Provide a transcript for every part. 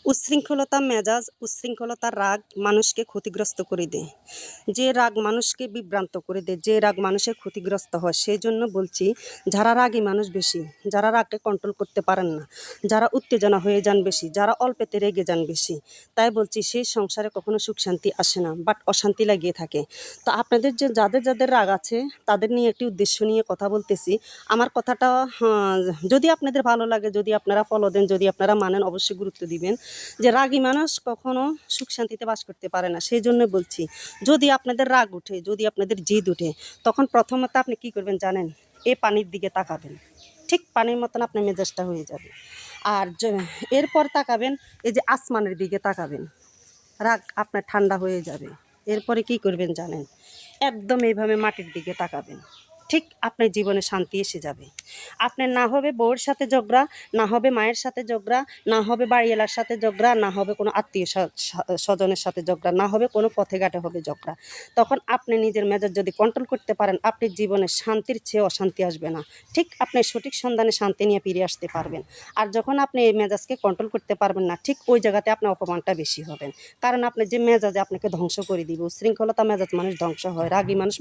উচ্ছৃঙ্খলতা মেজাজ, উচ্ছৃঙ্খলতা রাগ মানুষকে ক্ষতিগ্রস্ত করে দেয়। যে রাগ মানুষকে বিভ্রান্ত করে দেয়, যে রাগ মানুষের ক্ষতিগ্রস্ত হয়, সেই জন্য বলছি যারা রাগী মানুষ বেশি, যারা রাগকে কন্ট্রোল করতে পারেন না, যারা উত্তেজনা হয়ে যান বেশি, যারা অল্পেতে রেগে যান বেশি, তাই বলছি সেই সংসারে কখনো সুখ শান্তি আসে না, বাট অশান্তি লাগিয়ে থাকে। তো আপনাদের যে যাদের যাদের রাগ আছে তাদের নিয়ে একটি উদ্দেশ্য নিয়ে কথা বলতেছি। আমার কথাটা যদি আপনাদের ভালো লাগে, যদি আপনারা ফলো দেন, যদি আপনারা মানেন, অবশ্যই গুরুত্ব দিবেন। যে রাগী মানুষ কখনো সুখ শান্তিতে বাস করতে পারে না। সেই জন্য বলছি, যদি আপনাদের রাগ উঠে, যদি আপনাদের জিদ উঠে, তখন প্রথমত আপনি কি করবেন জানেন? এই পানির দিকে তাকাবেন, ঠিক পানির মতন আপনার মেজাজটা হয়ে যাবে। আর এরপর তাকাবেন, এই যে আসমানের দিকে তাকাবেন, রাগ আপনার ঠান্ডা হয়ে যাবে। এরপরে কি করবেন জানেন? একদম এইভাবে মাটির দিকে তাকাবেন, ঠিক আপনার জীবনে শান্তি এসে যাবে। আপনার না হবে বউয়ের সাথে ঝগড়া, না হবে মায়ের সাথে ঝগড়া, না হবে বাড়িওয়ালার সাথে ঝগড়া, না হবে কোনো আত্মীয় স্বজনের সাথে ঝগড়া, না হবে কোনো পথে ঘাটে হবে ঝগড়া। তখন আপনি নিজের মেজাজ যদি কন্ট্রোল করতে পারেন, আপনি জীবনে শান্তির চেয়ে অশান্তি আসবে না। ঠিক আপনি সঠিক সন্ধানে শান্তি নিয়ে ফিরে আসতে পারবেন। আর যখন আপনি এই মেজাজকে কন্ট্রোল করতে পারবেন না, ঠিক ওই জায়গাতে আপনার অপমানটা বেশি হবেন। কারণ আপনার যে মেজাজে আপনাকে ধ্বংস করে দিবে। উশৃঙ্খলতা মেজাজ মানুষ ধ্বংস হয়, রাগী মানুষ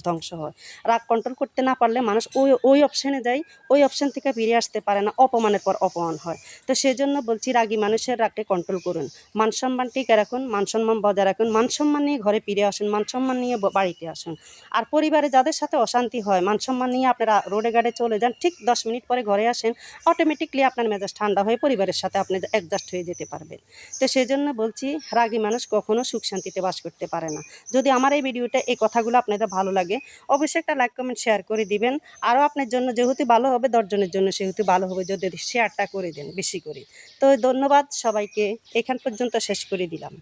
ধ্বংস হয়। রাগ কন্ট্রোল করতে না পারলে মানুষ ওই ওই অপশানে যায়, ওই অপশান থেকে ফিরে আসতে পারে না, অপমানের পর অপমান হয়। তো সেই জন্য বলছি, রাগী মানুষের রাগকে কন্ট্রোল করুন, মান সম্মান টিকে রাখুন, মান সম্মান বজায় রাখুন, মান সম্মান নিয়ে ঘরে ফিরে আসুন, মান সম্মান নিয়ে বাড়িতে আসুন। আর পরিবারে যাদের সাথে অশান্তি হয়, মান সম্মান নিয়ে আপনারা রোডে গাড়ে চলে যান, ঠিক 10 মিনিট পরে ঘরে আসেন, অটোমেটিকলি আপনার মেজাজ ঠান্ডা হয়ে পরিবারের সাথে আপনি অ্যাডজাস্ট হয়ে যেতে পারবেন। তো সেই জন্য বলছি, রাগী মানুষ কখনো সুখ শান্তিতে বাস করতে পারে না। যদি আমার এই ভিডিওটা, এই কথাগুলো আপনাদের ভালো লাগে, অবশ্যই একটা লাইক কমেন্ট শেয়ার করে দিবেন। আরও আপনার জন্য যেহেতু ভালো হবে, 10 জনের জন্য সেহেতু ভালো হবে যদি শেয়ারটা করে দেন বেশি করে। তো ধন্যবাদ সবাইকে, এখান পর্যন্ত শেষ করে দিলাম।